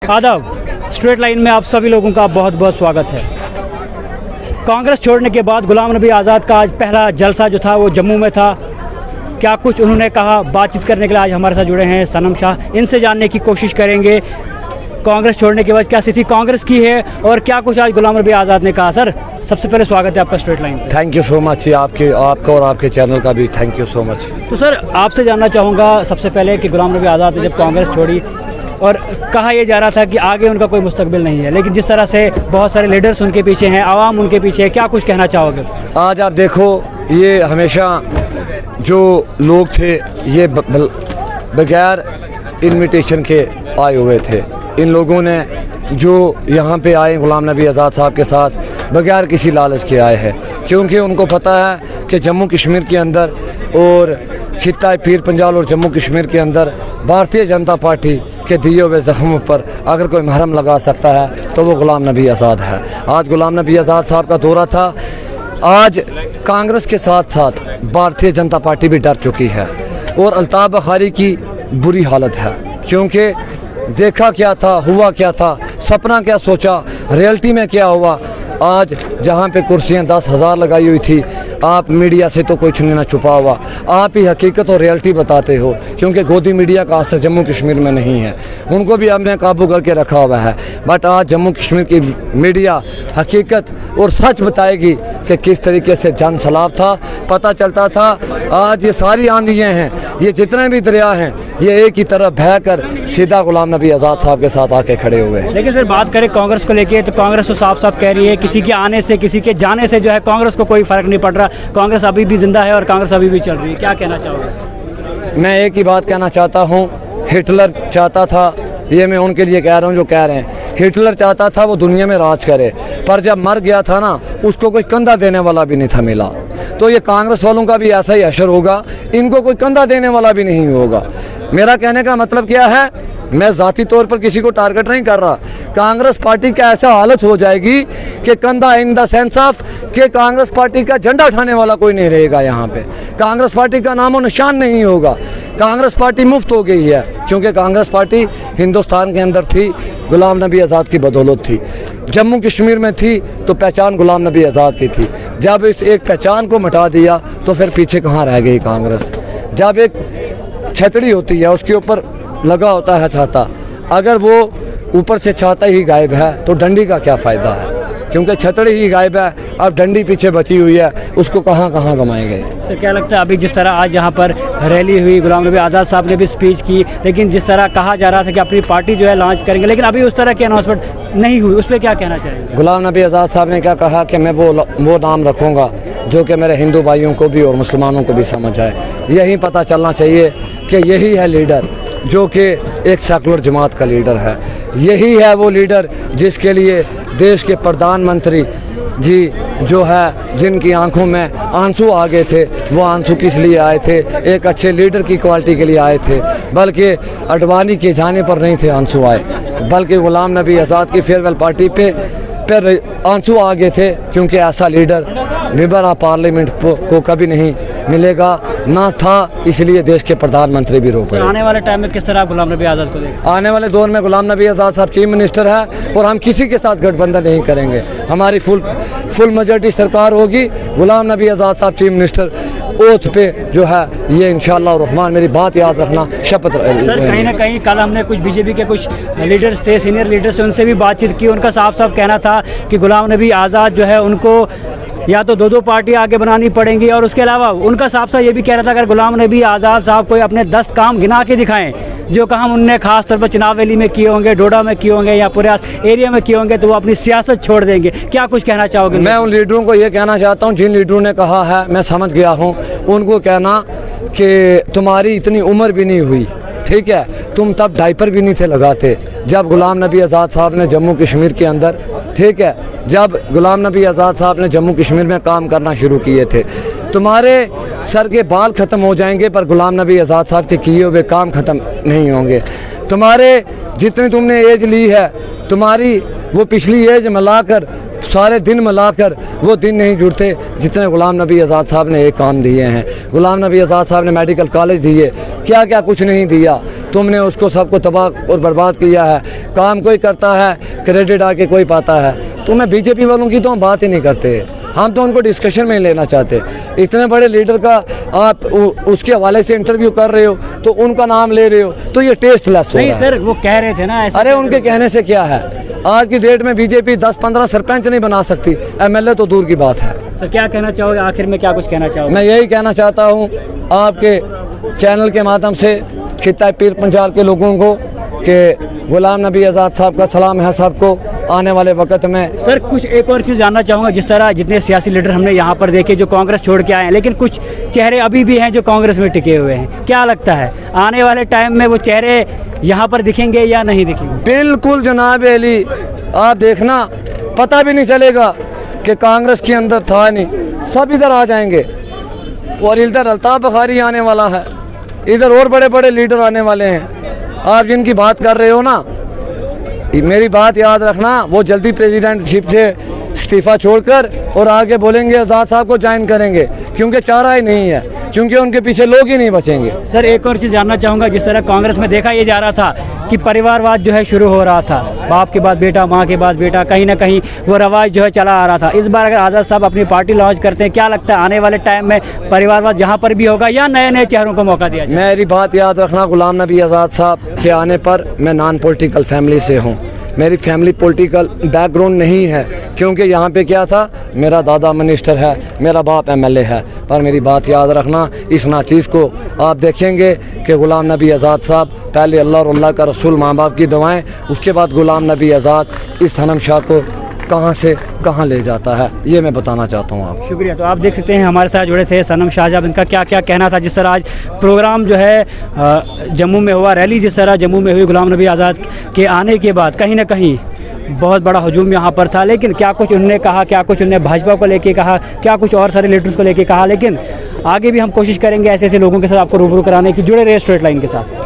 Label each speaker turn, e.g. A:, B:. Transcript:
A: आदाब। Straight line में आप सभी लोगों का बहुत बहुत स्वागत है। कांग्रेस छोड़ने के बाद गुलाम नबी आज़ाद का आज पहला जलसा जो था वो जम्मू में था। क्या कुछ उन्होंने कहा, बातचीत करने के लिए आज हमारे साथ जुड़े हैं सनम शाह। इनसे जानने की कोशिश करेंगे कांग्रेस छोड़ने के बाद क्या स्थिति कांग्रेस की है और क्या कुछ आज गुलाम नबी आज़ाद ने कहा। सर, सबसे पहले स्वागत है आपका straight line.
B: Thank you so much, आपका और आपके चैनल का भी थैंक यू सो मच।
A: तो सर, आपसे जानना चाहूँगा सबसे पहले कि गुलाम नबी आज़ाद ने जब कांग्रेस छोड़ी और कहा यह जा रहा था कि आगे उनका कोई मुस्तकबिल नहीं है, लेकिन जिस तरह से बहुत सारे लीडर्स उनके पीछे हैं, आवाम उनके पीछे है, क्या कुछ कहना चाहोगे?
B: आज आप देखो, ये हमेशा जो लोग थे ये बगैर इनविटेशन के आए हुए थे। इन लोगों ने जो यहाँ पे आए गुलाम नबी आज़ाद साहब के साथ बगैर किसी लालच के आए हैं, क्योंकि उनको पता है कि जम्मू कश्मीर के अंदर और खित्ता पीर पंजाल और जम्मू कश्मीर के अंदर भारतीय जनता पार्टी के दिए हुए ज़ख्मों पर अगर कोई महरम लगा सकता है तो वो गुलाम नबी आज़ाद है। आज गुलाम नबी आज़ाद साहब का दौरा था। आज कांग्रेस के साथ साथ भारतीय जनता पार्टी भी डर चुकी है और अल्ताफ़ बुखारी की बुरी हालत है, क्योंकि देखा क्या था, हुआ क्या था, सपना क्या सोचा, रियलिटी में क्या हुआ। आज जहाँ पे कुर्सियाँ 10,000 लगाई हुई थी, आप मीडिया से तो कुछ नहीं ना छुपा हुआ, आप ही हकीकत और रियलिटी बताते हो, क्योंकि गोदी मीडिया का असर जम्मू कश्मीर में नहीं है, उनको भी हमने काबू करके रखा हुआ है। बट आज जम्मू कश्मीर की मीडिया हकीकत और सच बताएगी कि किस तरीके से जन सैलाब था, पता चलता था। आज ये सारी आंधियाँ हैं, ये जितने भी दरिया हैं, ये एक ही तरफ बह कर सीधा गुलाम नबी आज़ाद साहब के साथ आके खड़े हुए हैं।
A: लेकिन सर, बात करें कांग्रेस को लेके तो कांग्रेस तो साफ साफ कह रही है किसी के आने से, किसी के जाने से जो है कांग्रेस को कोई फ़र्क नहीं पड़ रहा, कांग्रेस अभी भी जिंदा है और कांग्रेस अभी भी चल रही है। क्या कहना चाहोगे?
B: मैं एक ही बात कहना चाहता हूँ, हिटलर चाहता था, ये मैं उनके लिए कह रहा हूँ जो कह रहे हैं, हिटलर चाहता था वो दुनिया में राज करे, पर जब मर गया था ना, उसको कोई कंधा देने वाला भी नहीं था मिला। तो ये कांग्रेस वालों का भी ऐसा ही असर होगा, इनको कोई कंधा देने वाला भी नहीं होगा। मेरा कहने का मतलब क्या है, मैं ज़ाती तौर पर किसी को टारगेट नहीं कर रहा। कांग्रेस पार्टी का ऐसा हालत हो जाएगी कि कंधा इन द सेंस ऑफ कि कांग्रेस पार्टी का झंडा उठाने वाला कोई नहीं रहेगा। यहाँ पे कांग्रेस पार्टी का नामो निशान नहीं होगा। कांग्रेस पार्टी मुफ्त हो गई है, क्योंकि कांग्रेस पार्टी हिंदुस्तान के अंदर थी, गुलाम नबी आज़ाद की बदौलत थी। जम्मू कश्मीर में थी तो पहचान गुलाम नबी आज़ाद की थी। जब इस एक पहचान को मिटा दिया तो फिर पीछे कहाँ रह गई कांग्रेस। जब एक छतरी होती है, उसके ऊपर लगा होता है छाता, अगर वो ऊपर से छाता ही गायब है तो डंडी का क्या फ़ायदा है, क्योंकि छतरी ही गायब है, अब डंडी पीछे बची हुई है, उसको कहाँ कहाँ गंवाएंगे।
A: तो क्या लगता है, अभी जिस तरह आज यहाँ पर रैली हुई, गुलाम नबी आज़ाद साहब ने भी स्पीच की, लेकिन जिस तरह कहा जा रहा था कि अपनी पार्टी जो है लॉन्च करेंगे, लेकिन अभी उस तरह की अनाउंसमेंट नहीं हुई, उस पर क्या कहना चाहेंगे?
B: गुलाम नबी आज़ाद साहब ने क्या कहा कि मैं वो नाम रखूँगा जो कि मेरे हिंदू भाइयों को भी और मुसलमानों को भी समझ आए। यही पता चलना चाहिए कि यही है लीडर जो कि एक सेकुलर जमात का लीडर है। यही है वो लीडर जिसके लिए देश के प्रधानमंत्री जी जो है, जिनकी आंखों में आंसू आ गए थे, वो आंसू किस लिए आए थे? एक अच्छे लीडर की क्वालिटी के लिए आए थे, बल्कि अडवाणी के जाने पर नहीं थे आंसू आए, बल्कि गुलाम नबी आज़ाद की फेयरवेल पार्टी पे आंसू आ गए थे, क्योंकि ऐसा लीडर मेंबर ऑफ पार्लियामेंट को कभी नहीं मिलेगा, ना था, इसलिए देश के प्रधानमंत्री भी रोक रहे हैं।
A: आने वाले टाइम में किस तरह गुलाम नबी आज़ाद को देखें?
B: आने वाले दौर में गुलाम नबी आज़ाद साहब चीफ मिनिस्टर है और हम किसी के साथ गठबंधन नहीं करेंगे। हमारी फुल मेजॉरिटी सरकार होगी, गुलाम नबी आज़ाद साहब चीफ मिनिस्टर ओथ पे जो है, ये इंशाअल्लाह रहमान, मेरी बात याद रखना, शपथ।
A: सर, कहीं ना कहीं कल हमने कुछ बीजेपी के कुछ लीडर्स थे, सीनियर लीडर्स, उनसे भी बातचीत की, उनका साफ साफ कहना था कि गुलाम नबी आज़ाद जो है उनको या तो दो पार्टी आगे बनानी पड़ेंगी, और उसके अलावा उनका साफ साफ ये भी कह रहा था अगर गुलाम नबी आज़ाद साहब कोई अपने 10 काम गिना के दिखाएं जो काम उनने खास तौर पर चुनाव वैली में किए होंगे, डोडा में किए होंगे या पूरे एरिया में किए होंगे, तो वो अपनी सियासत छोड़ देंगे। क्या कुछ कहना चाहोगे?
B: मैं उन लीडरों को ये कहना चाहता हूँ, जिन लीडरों ने कहा है, मैं समझ गया हूँ, उनको कहना कि तुम्हारी इतनी उम्र भी नहीं हुई, ठीक है, तुम तब डायपर भी नहीं थे लगाते जब गुलाम नबी आज़ाद साहब ने जम्मू कश्मीर के अंदर, ठीक है, जब गुलाम नबी आज़ाद साहब ने जम्मू कश्मीर में काम करना शुरू किए थे। तुम्हारे सर के बाल ख़त्म हो जाएंगे पर गुलाम नबी आज़ाद साहब के किए हुए काम ख़त्म नहीं होंगे। तुम्हारे जितनी तुमने एज ली है, तुम्हारी वो पिछली एज मिलाकर, सारे दिन मिलाकर वो दिन नहीं जुड़ते जितने गुलाम नबी आज़ाद साहब ने एक काम दिए हैं। गुलाम नबी आज़ाद साहब ने मेडिकल कॉलेज दिए, क्या क्या कुछ नहीं दिया। तुमने उसको सबको तबाह और बर्बाद किया है। काम कोई करता है, क्रेडिट आके कोई पाता है। तुम्हें बीजेपी वालों की तो हम बात ही नहीं करते, हम तो उनको डिस्कशन में ही लेना चाहते। इतने बड़े लीडर का आप उसके हवाले से इंटरव्यू कर रहे हो तो उनका नाम ले रहे हो, तो ये टेस्टलेस हो
A: नहीं
B: रहा है।
A: सर, वो कह रहे थे ना ऐसे।
B: अरे उनके कहने से क्या है, आज की डेट में बीजेपी 10-15 सरपंच नहीं बना सकती, एमएलए तो दूर की बात है।
A: सर क्या कहना चाहोगे, आखिर में क्या कुछ कहना चाहोगे?
B: मैं यही कहना चाहता हूँ आपके चैनल के माध्यम से खित्ता पीर पंजाब के लोगों को कि गुलाम नबी आज़ाद साहब का सलाम है सबको आने वाले वक्त में।
A: सर कुछ एक और चीज़ जानना चाहूँगा, जिस तरह जितने सियासी लीडर हमने यहाँ पर देखे जो कांग्रेस छोड़ के आए हैं, लेकिन कुछ चेहरे अभी भी हैं जो कांग्रेस में टिके हुए हैं, क्या लगता है आने वाले टाइम में वो चेहरे यहाँ पर दिखेंगे या नहीं दिखेंगे?
B: बिल्कुल जनाब अली, आप देखना पता भी नहीं चलेगा कि कांग्रेस के अंदर था नहीं, सब इधर आ जाएंगे। और इधर अल्ताफ बुखारी आने वाला है, इधर और बड़े बड़े लीडर आने वाले हैं। आप जिनकी बात कर रहे हो ना, मेरी बात याद रखना, वो जल्दी प्रेसिडेंटशिप से इस्तीफ़ा छोड़कर और आगे बोलेंगे आज़ाद साहब को ज्वाइन करेंगे, क्योंकि चारा ही नहीं है, क्योंकि उनके पीछे लोग ही नहीं बचेंगे।
A: सर एक और चीज़ जानना चाहूँगा, जिस तरह कांग्रेस में देखा ये जा रहा था कि परिवारवाद जो है शुरू हो रहा था, बाप के बाद बेटा, माँ के बाद बेटा, कहीं ना कहीं वो रवाज जो है चला आ रहा था। इस बार अगर आज़ाद साहब अपनी पार्टी लॉन्च करते हैं, क्या लगता है आने वाले टाइम में परिवारवाद यहाँ पर भी होगा या नए नए चेहरों को मौका दिया जाए?
B: मेरी बात याद रखना, गुलाम नबी आज़ाद साहब के आने पर मैं नॉन पॉलिटिकल फैमिली से हूँ, मेरी फैमिली पॉलिटिकल बैकग्राउंड नहीं है, क्योंकि यहाँ पे क्या था, मेरा दादा मिनिस्टर है, मेरा बाप एमएलए है। पर मेरी बात याद रखना, इस नाचीज़ को आप देखेंगे कि गुलाम नबी आज़ाद साहब पहले अल्लाह और अल्लाह का रसूल, माँ बाप की दुआएं, उसके बाद गुलाम नबी आज़ाद इस सनम शाह को कहाँ से कहाँ ले जाता है, ये मैं बताना चाहता हूँ आप।
A: शुक्रिया। तो आप देख सकते हैं हमारे साथ जुड़े थे सनम शाहजहां, इनका क्या क्या कहना था। जिस तरह आज प्रोग्राम जो है जम्मू में हुआ, रैली जिस तरह जम्मू में हुई गुलाम नबी आज़ाद के आने के बाद, कहीं ना कहीं बहुत बड़ा हजूम यहाँ पर था, लेकिन क्या कुछ उन्होंने कहा, क्या कुछ उन्होंने भाजपा को लेके कहा, क्या कुछ और सारे लीडर्स को लेके कहा, लेकिन आगे भी हम कोशिश करेंगे ऐसे ऐसे लोगों के साथ आपको रूबरू कराने की। जुड़े रहे स्ट्रेट लाइन के साथ।